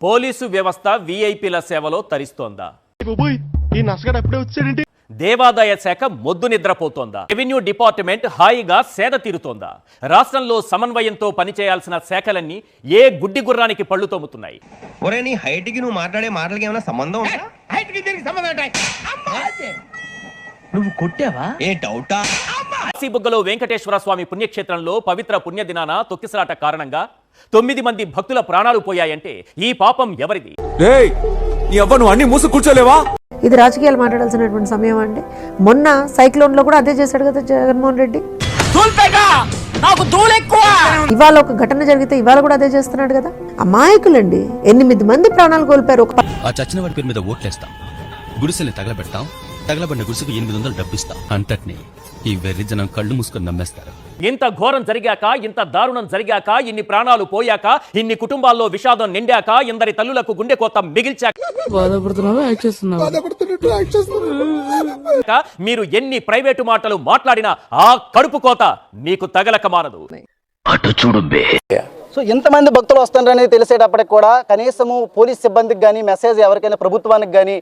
Police వ్యవస్థ వీఐపీల సేవలో తరిస్తోందా? దేవాదాయ శాఖ మొద్దు నిద్రపోతోందా? రెవెన్యూ డిపార్ట్మెంట్ హాయిగా సేద తీరుతోందా? రాష్ట్రంలో సమన్వయంతో పనిచేయాల్సిన శాఖలన్నీ ఏ గుడ్డి గుర్రానికి పళ్ళు తోముతున్నాయి? ఒరే నీ హైట్ కి నువ్వు మాట్లాడే మాటలకి ఏమైనా సంబంధం ఉందా? హైట్ కి దీనికి సంబంధం ఉంటాయి. నువ్వు కొట్టావా? ఏ డౌటా? కాశీబుగ్గలో వెంకటేశ్వర స్వామి పుణ్యక్షేత్రంలో పవిత్ర పుణ్యదినాన తొక్కిసలాట కారణంగా 9 మంది భక్తుల ప్రాణాలు పోయాయంటే ఈ పాపం ఎవరిది? అన్ని మూసు కూర్చోలేవా? ఇది రాజకీయాలు మాట్లాడాల్సినటువంటి సమయం అండి. మొన్న సైక్లోన్ లో కూడా అదే చేశాడు కదా జగన్మోహన్ రెడ్డి. ఇవాళ ఒక ఘటన జరిగితే ఇవాళ కూడా అదే చేస్తున్నాడు కదా. అమాయకులండి, 8 మంది ప్రాణాలు కోల్పోయారు. ఆ చచ్చిన వాడి పేరు మీద ఓట్లేస్తాం, గుడిసెల్ని తగలబెడతాం, తగలబడిన గుడిసెకు 800 డబ్బిస్తాం. అంతటిని ఈ వెర్రి జనం కళ్ళు మూసుకొని నమ్మేస్తారు. ఇంత ఘోరం జరిగాక, ఇంత దారుణం జరిగాక, ఇన్ని ప్రాణాలు పోయాక, ఇన్ని కుటుంబాల్లో విషాదం నిండాక, ఇందరి తల్లులకు గుండె కోత మిగిల్చాక మీరు ఎన్ని ప్రైవేటు మాటలు మాట్లాడినా ఆ కడుపు కోత మీకు తగలక మానదు. అటు చూడు బే. సో ఎంతమంది భక్తులు వస్తారనేది తెలిసేటప్పటికి కూడా కనీసము పోలీస్ సిబ్బందికి కానీ మెసేజ్ ఎవరికైనా ప్రభుత్వానికి కానీ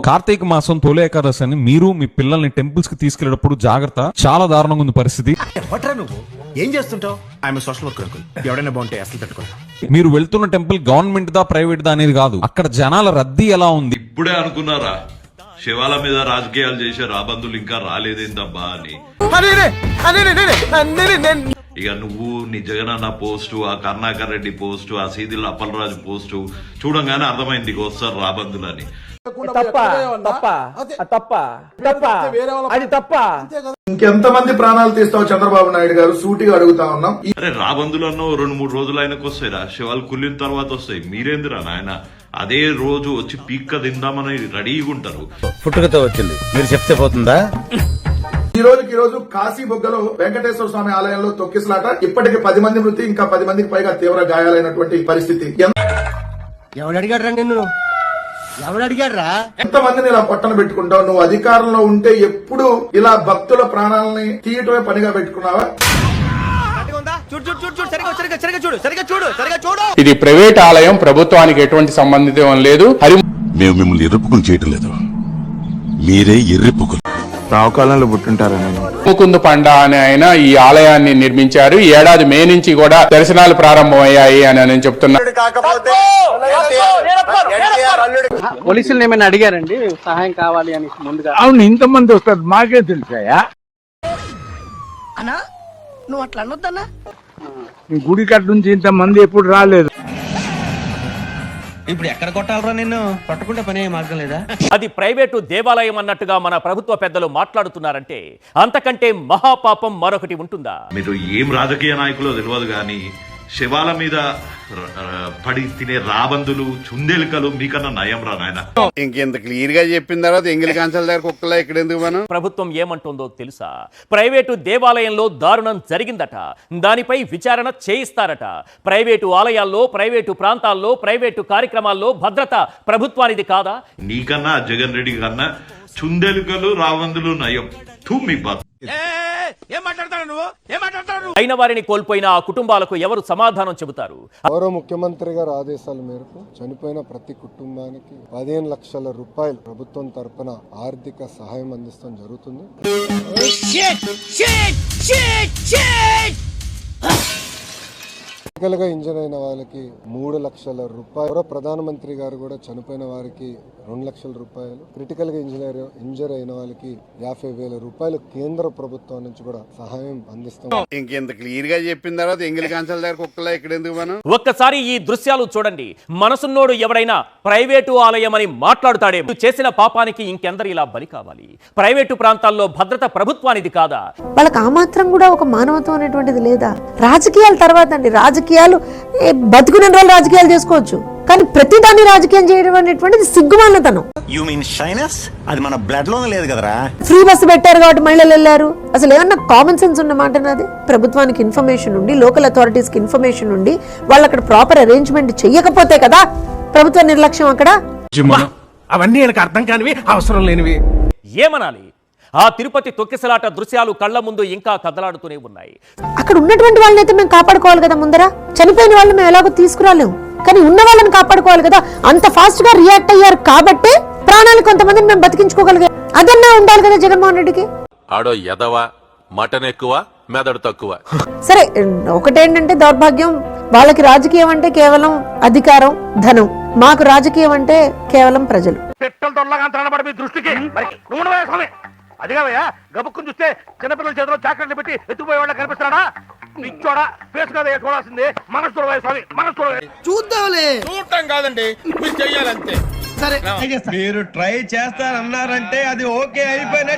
కార్తీక మాసం తొలి ఏకాదశి అని మీరు మీ పిల్లల్ని టెంపుల్స్ కి తీసుకెళ్లేటప్పుడు జాగ్రత్త. చాలా దారుణంగా ఉంది పరిస్థితి. నువ్వు ఏం చేస్తుంటావు? I'm social worker uncle. ఎవడైనా బాగుంటే అసలు పెట్టుకో. మీరు వెళ్తున్న టెంపుల్ గవర్నమెంట్ దా ప్రైవేట్ దా అనేది కాదు, అక్కడ జనాల రద్దీ ఎలా ఉంది. ఇప్పుడే అనుకున్నారా శివాల మీద రాజకీయాలు చేసే రాబందులు ఇంకా రాలేదేందబ్బా అని. ఇక నువ్వు నీ జగనన్న పోస్టు, ఆ కరుణాకర్ రెడ్డి పోస్టు, ఆ సీదిల్ అప్పలరాజు పోస్టు చూడంగానే అర్థమైంది వస్తారు రాబందులని. ఇంకెంతమంది ప్రాణాలు తీస్తావు చంద్రబాబు నాయుడు గారు? సూటిగా అడుగుతా ఉన్నాం. అరే రాబందులన్నో 2-3 రోజులు ఆయనకు వస్తాయిరా, శివాలు కుళ్ళిన తర్వాత వస్తాయి. మీరేందిరా నాయన అదే రోజు వచ్చి పీక్క తిందామని రెడీగా ఉంటారు. పుట్టుకతో వచ్చింది మీరు చెప్తే పోతుందా? ఈ రోజు కాశీబుగ్గలో వెంకటేశ్వర స్వామి ఆలయంలో తొక్కిసలాట. ఇప్పటికి 10 మంది మృతి, ఇంకా 10 మందికి పైగా తీవ్ర గాయాలైనటువంటి పరిస్థితి. ఎవడు అడిగాడ్రా నిన్ను? ఎవడు అడిగాడ్రా? ఎంతమందిని ఇలా పొట్టన పెట్టుకుంటావు? నువ్వు అధికారంలో ఉంటే ఎప్పుడు ఇలా భక్తుల ప్రాణాలని తీయటమే పనిగా పెట్టుకున్నావా? ఇది ప్రైవేట్ ఆలయం, ప్రభుత్వానికి ఎటువంటి సంబంధితం లేదు. మేము మిమ్మల్ని ఎర్రిపుకులు చేయటం లేదు, మీరే ఎర్రిపుకులు. రావుకాలంలో పుట్టుంటారని ముకుందు పండ అనే ఆయన ఈ ఆలయాన్ని నిర్మించారు. ఈ ఏడాది మే నుంచి కూడా దర్శనాలు ప్రారంభమయ్యాయి అని నేను చెప్తున్నా. పోలీసులు ఏమైనా అడిగారండి సహాయం కావాలి అని ముందుగా? అవును, ఇంతమంది వస్తారు మాకే తెలిసాయా? అన్నా నువ్వు అట్లా అనొద్దన్నా. గుడి కట్ట నుంచి ఇంతమంది ఎప్పుడు రాలేదు. ఇప్పుడు ఎక్కడ కొట్టాలరా నిన్ను? పట్టుకుంటే పని అయ్యే మార్గం లేదా? అది ప్రైవేటు దేవాలయం అన్నట్టుగా మన ప్రభుత్వ పెద్దలు మాట్లాడుతున్నారంటే అంతకంటే మహాపాపం మరొకటి ఉంటుందా? మీరు ఏం రాజకీయ నాయకులో తెలియదు గాని శివాల మీద పడి తినే రాబందులు, చుందెలికలు మీకన్నా నయం రా నాయన. ఇంకెంత క్లియర్ గా చెప్పిన తర్వాత ఎంగిలి కాంచాల దగ్గర కుక్కలా ఇక్కడ ఎందుకు మనం? ప్రభుత్వం ఏమంటుందో తెలుసా? ప్రైవేటు దేవాలయంలో దారుణం జరిగిందట, దానిపై విచారణ చేయిస్తారట. ప్రైవేటు ఆలయాల్లో, ప్రైవేటు ప్రాంతాల్లో, ప్రైవేటు కార్యక్రమాల్లో భద్రత ప్రభుత్వానిది కాదా? నీకన్నా జగన్ రెడ్డి కన్నా చుందెలికలు, రాబందులు నయం. మీ అయిన వారిని కోల్పోయిన ఆ కుటుంబాలకు ఎవరు సమాధానం చెబుతారు? గౌరవ ముఖ్యమంత్రి గారి ఆదేశాల మేరకు చనిపోయిన ప్రతి కుటుంబానికి 15 లక్షల రూపాయలు ప్రభుత్వం తరపున ఆర్థిక సహాయం అందిస్తాం జరుగుతుంది. క్రిటికల్ గా ఇంజర్ అయిన వాళ్ళకి 3 లక్షల రూపాయలు. ప్రధానమంత్రి గారు కూడా చనిపోయిన వారికి 2 లక్షల రూపాయలు, క్రిటికల్ గా ఇంజర్ అయిన వాళ్ళకి 50,000 రూపాయలు కేంద్ర ప్రభుత్వం నుంచి కూడా సహాయం అందిస్తాం. ఇంకెంత క్లియర్ గా చెప్పిన తర్వాత ఎంగిలి కాంచాల దగ్గర కుక్కలా ఇక్కడ ఎందుకు మనం? ఒక్కసారి ఈ దృశ్యాలు చూడండి. మనసున్నోడు ఎవడైనా ప్రైవేటు ఆలయం అని మాట్లాడుతాడే. చేసిన పాపానికి ఇంకెందరు ఇలా బలి కావాలి? ప్రైవేటు ప్రాంతాల్లో భద్రత ప్రభుత్వానిది కాదా? వాళ్ళకి ఆ మాత్రం కూడా ఒక మానవత్వం అనేటువంటిది లేదా? రాజకీయాల తర్వాత అండి, రాజకీయాలు బతుకునే రోజులు రాజకీయాలు చేసుకోవచ్చు, కానీ ప్రతిదాన్ని రాజకీయం చేయడం అనేటువంటిది సిగ్గుమాలినతనం. You mean షైనస్? అది మన బ్లడ్ లోనే లేదు కదరా. ఫ్రీ బస్సు పెట్టారు కాబట్టి మహిళలు వెళ్లారు. అసలు ఏమన్నా కామన్ సెన్స్ ఉన్న మాట నాది? ప్రభుత్వానికి ఇన్ఫర్మేషన్ ఉండి, లోకల్ అథారిటీస్ కి ఇన్ఫర్మేషన్ ఉండి, వాళ్ళు అక్కడ ప్రాపర్ అరేంజ్మెంట్ చెయ్యకపోతే కదా ప్రభుత్వ నిర్లక్ష్యం. అక్కడ అవన్నీ అర్థం కానివి, అవసరం లేనివి. ఏమనాలి? ఆ తిరుపతి తొక్కిసలాట దృశ్యాలు కళ్ల ముందు ఇంకా కదలాడుతూనే ఉన్నాయి. అక్కడ ఉన్నటువంటి వాళ్ళని అయితే మేము కాపాడుకోవాలి కదా, ముందర చనిపోయిన వాళ్ళని మేము ఎలాగో తీసుకురాలేము, కానీ ఉన్న వాళ్ళని కాపాడుకోవాలి కదా. అంత ఫాస్ట్ గా రియాక్ట్ అయ్యారు కాబట్టి ప్రాణాలు కొంతమందిని మేము బతికించుకోగలిగాం. అదన్నా ఉండాలి కదా జగన్మోహన్ రెడ్డికి. ఆడో ఎదవా మటన్ ఎక్కువ మెదడు తక్కువ. సరే, ఒకటేంటంటే దౌర్భాగ్యం, వాళ్ళకి రాజకీయం అంటే కేవలం అధికారం, ధనం. మాకు రాజకీయం అంటే కేవలం ప్రజలు. దృష్టికి అదిగా గబుక్కుని చూస్తే చిన్నపిల్లల చేతిలో చాక్లెట్లు పెట్టి ఎత్తుకుపోయే వాళ్ళ కనిపిస్తాడా? పిచ్చోడా, ఫేస్ కదా చూడాల్సిందే. మనసు చూడవే స్వామి, మనసు చూడవే. చూద్దాంలే, చూడటం కాదండి, మీరు చెయ్యాలంతే. సరే మీరు ట్రై చేస్తారన్నారంటే అది ఓకే అయిపోయిన